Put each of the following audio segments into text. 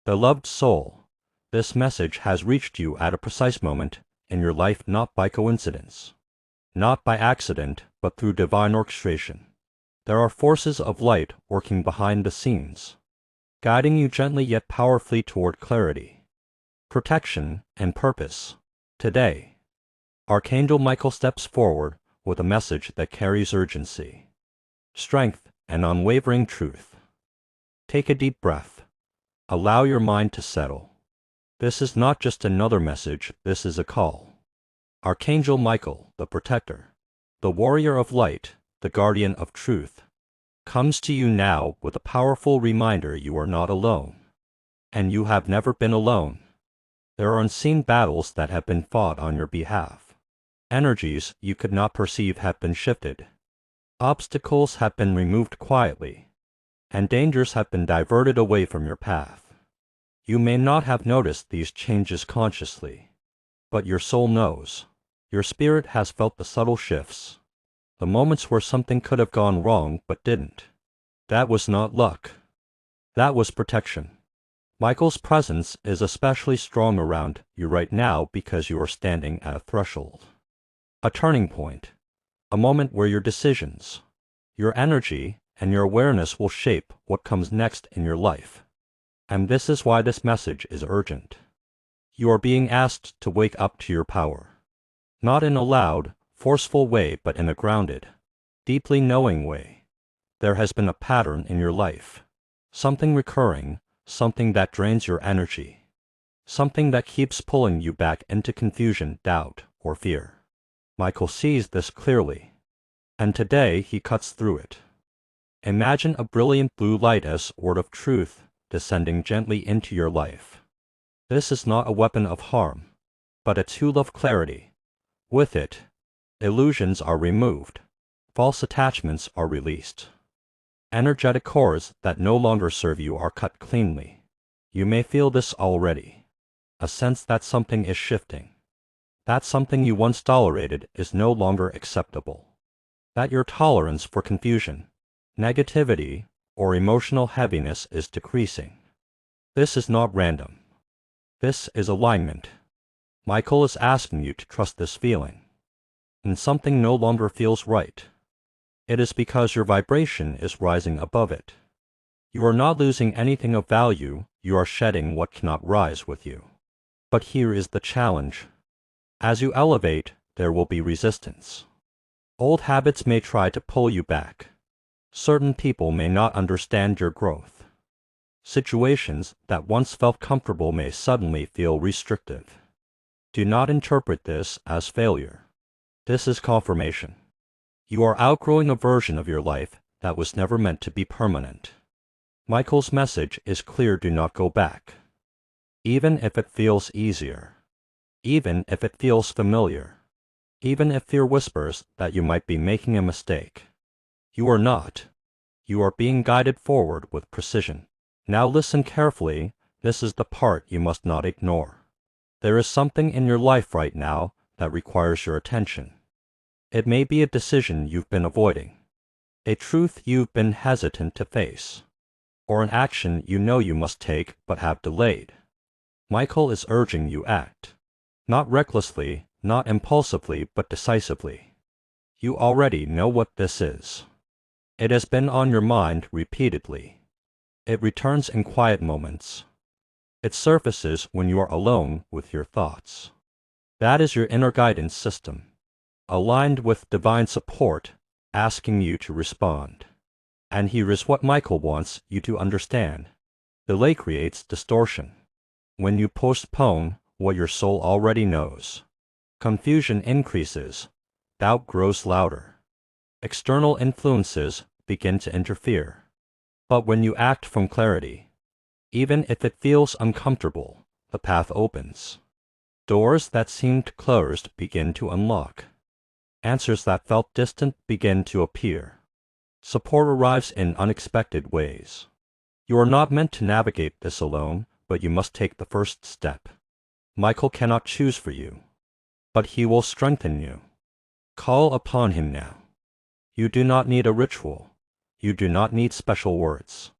Beloved soul, this message has reached you at a precise moment in your life, not by coincidence, not by accident, but through divine orchestration. There are forces of light working behind the scenes, guiding you gently yet powerfully toward clarity, protection, and purpose. Today, Archangel Michael steps forward with a message that carries urgency, strength, and unwavering truth. Take a deep breath. Allow your mind to settle. This is not just another message, this is a call. Archangel Michael, the protector, the warrior of light, the guardian of truth, comes to you now with a powerful reminder you are not alone. And you have never been alone. There are unseen battles that have been fought on your behalf. Energies you could not perceive have been shifted. Obstacles have been removed quietly, and dangers have been diverted away from your path. You may not have noticed these changes consciously, but your soul knows. Your spirit has felt the subtle shifts, the moments where something could have gone wrong but didn't. That was not luck. That was protection. Michael's presence is especially strong around you right now because you are standing at a threshold, a turning point, a moment where your decisions, your energy, and your awareness will shape what comes next in your life. And this is why this message is urgent. You are being asked to wake up to your power, not in a loud, forceful way, but in a grounded, deeply knowing way. There has been a pattern in your life, something recurring, something that drains your energy, something that keeps pulling you back into confusion, doubt, or fear. Michael sees this clearly, and today he cuts through it. Imagine a brilliant blue light as sword of truth descending gently into your life. This is not a weapon of harm, but a tool of clarity. With it, illusions are removed, false attachments are released. Energetic cords that no longer serve you are cut cleanly. You may feel this already, a sense that something is shifting, that something you once tolerated is no longer acceptable, that your tolerance for confusion, negativity, or emotional heaviness is decreasing. This is not random. This is alignment. Michael is asking you to trust this feeling. And something no longer feels right. It is because your vibration is rising above it. You are not losing anything of value, you are shedding what cannot rise with you. But here is the challenge. As you elevate, there will be resistance. Old habits may try to pull you back. Certain people may not understand your growth. Situations that once felt comfortable may suddenly feel restrictive. Do not interpret this as failure. This is confirmation. You are outgrowing a version of your life that was never meant to be permanent. Michael's message is clear: do not go back. Even if it feels easier. Even if it feels familiar. Even if fear whispers that you might be making a mistake. You are not. You are being guided forward with precision. Now listen carefully, this is the part you must not ignore. There is something in your life right now that requires your attention. It may be a decision you've been avoiding, a truth you've been hesitant to face, or an action you know you must take but have delayed. Michael is urging you act, not recklessly, not impulsively, but decisively. You already know what this is. It has been on your mind repeatedly. It returns in quiet moments. It surfaces when you are alone with your thoughts. That is your inner guidance system, aligned with divine support, asking you to respond. And here is what Michael wants you to understand. Delay creates distortion. When you postpone what your soul already knows, confusion increases, doubt grows louder. External influences begin to interfere. But when you act from clarity, even if it feels uncomfortable, the path opens. Doors that seemed closed begin to unlock. Answers that felt distant begin to appear. Support arrives in unexpected ways. You are not meant to navigate this alone, but you must take the first step. Michael cannot choose for you, but he will strengthen you. Call upon him now. You do not need a ritual. You do not need special words.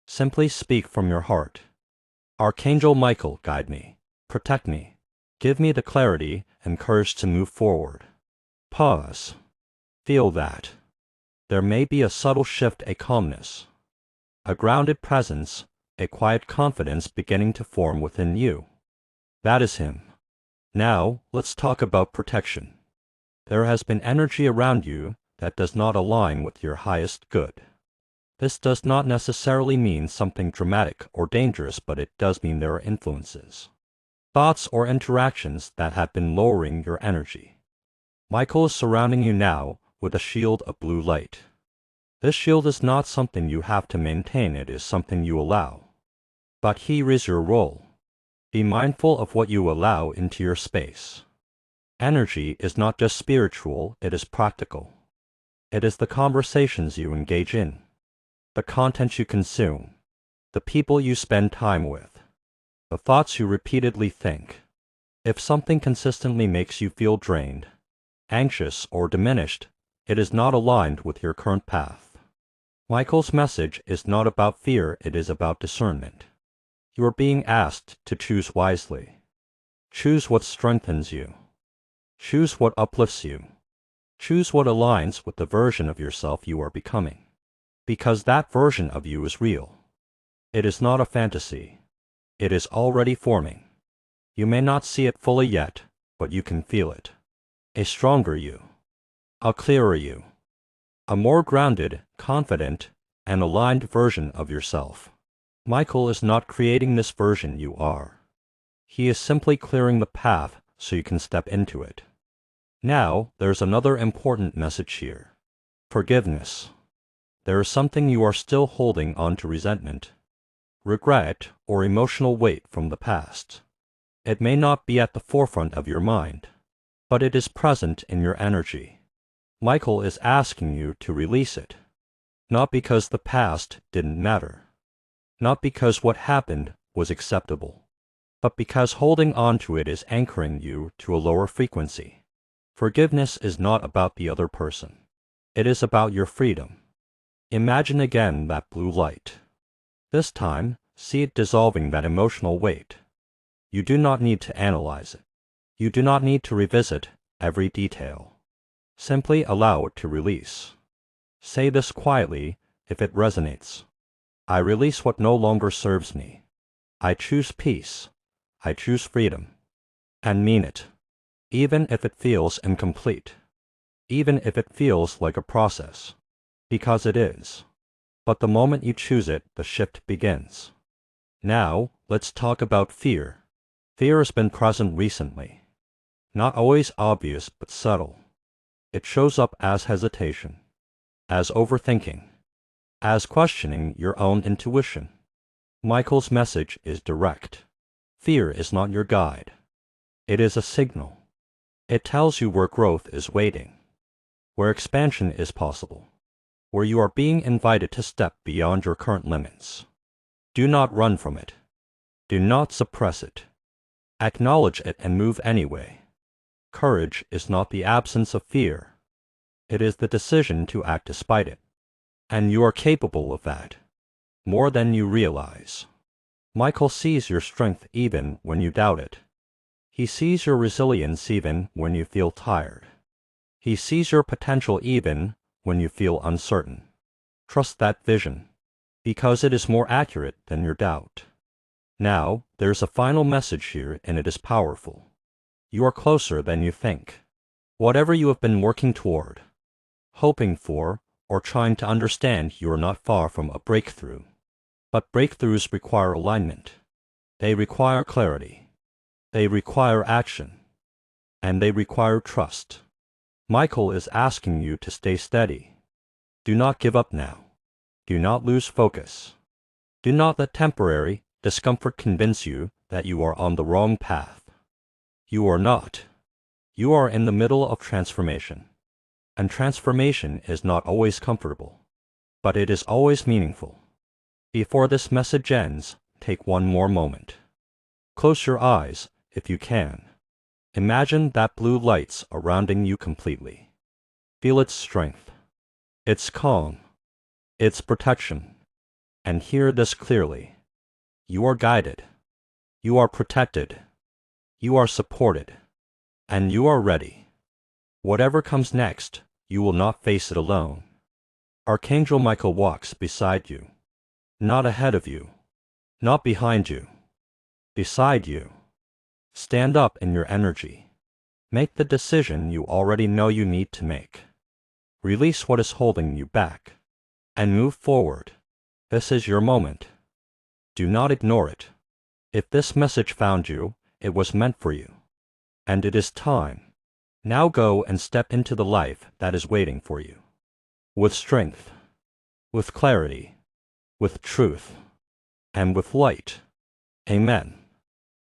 Simply speak from your heart. Archangel Michael, guide me, protect me, give me the clarity and courage to move forward. Pause. Feel that. There may be a subtle shift, a calmness, a grounded presence, a quiet confidence beginning to form within you. That is him. Now, let's talk about protection. There has been energy around you that does not align with your highest good. This does not necessarily mean something dramatic or dangerous, but it does mean there are influences, thoughts or interactions that have been lowering your energy. Michael is surrounding you now with a shield of blue light. This shield is not something you have to maintain, it is something you allow. But here is your role. Be mindful of what you allow into your space. Energy is not just spiritual, it is practical. It is the conversations you engage in, the content you consume, the people you spend time with, the thoughts you repeatedly think. If something consistently makes you feel drained, anxious, or diminished, it is not aligned with your current path. Michael's message is not about fear, it is about discernment. You are being asked to choose wisely. Choose what strengthens you. Choose what uplifts you. Choose what aligns with the version of yourself you are becoming. Because that version of you is real. It is not a fantasy. It is already forming. You may not see it fully yet, but you can feel it. A stronger you. A clearer you. A more grounded, confident, and aligned version of yourself. Michael is not creating this version you are. He is simply clearing the path so you can step into it. Now, there's another important message here. Forgiveness. There is something you are still holding on to: resentment, regret, or emotional weight from the past. It may not be at the forefront of your mind, but it is present in your energy. Michael is asking you to release it. Not because the past didn't matter. Not because what happened was acceptable, but because holding on to it is anchoring you to a lower frequency. Forgiveness is not about the other person. It is about your freedom. Imagine again that blue light. This time, see it dissolving that emotional weight. You do not need to analyze it. You do not need to revisit every detail. Simply allow it to release. Say this quietly if it resonates. I release what no longer serves me. I choose peace. I choose freedom. And mean it. Even if it feels incomplete. Even if it feels like a process. Because it is. But the moment you choose it, the shift begins. Now, let's talk about fear. Fear has been present recently. Not always obvious, but subtle. It shows up as hesitation, as overthinking, as questioning your own intuition. Michael's message is direct. Fear is not your guide. It is a signal. It tells you where growth is waiting, where expansion is possible, where you are being invited to step beyond your current limits. Do not run from it. Do not suppress it. Acknowledge it and move anyway. Courage is not the absence of fear. It is the decision to act despite it. And you are capable of that, more than you realize. Michael sees your strength even when you doubt it. He sees your resilience even when you feel tired. He sees your potential even when you feel uncertain. Trust that vision, because it is more accurate than your doubt. Now, there's a final message here, and it is powerful. You are closer than you think. Whatever you have been working toward, hoping for, or trying to understand, you are not far from a breakthrough. But breakthroughs require alignment. They require clarity. They require action. And they require trust. Michael is asking you to stay steady. Do not give up now. Do not lose focus. Do not let temporary discomfort convince you that you are on the wrong path. You are not. You are in the middle of transformation. And transformation is not always comfortable, but it is always meaningful. Before this message ends, take one more moment. Close your eyes if you can. Imagine that blue light surrounding you completely. Feel its strength, its calm, its protection, and hear this clearly. You are guided. You are protected. You are supported. And you are ready. Whatever comes next, you will not face it alone. Archangel Michael walks beside you. Not ahead of you. Not behind you. Beside you. Stand up in your energy. Make the decision you already know you need to make. Release what is holding you back. And move forward. This is your moment. Do not ignore it. If this message found you, it was meant for you. And it is time. Now go and step into the life that is waiting for you. With strength, with clarity, with truth, and with light. Amen.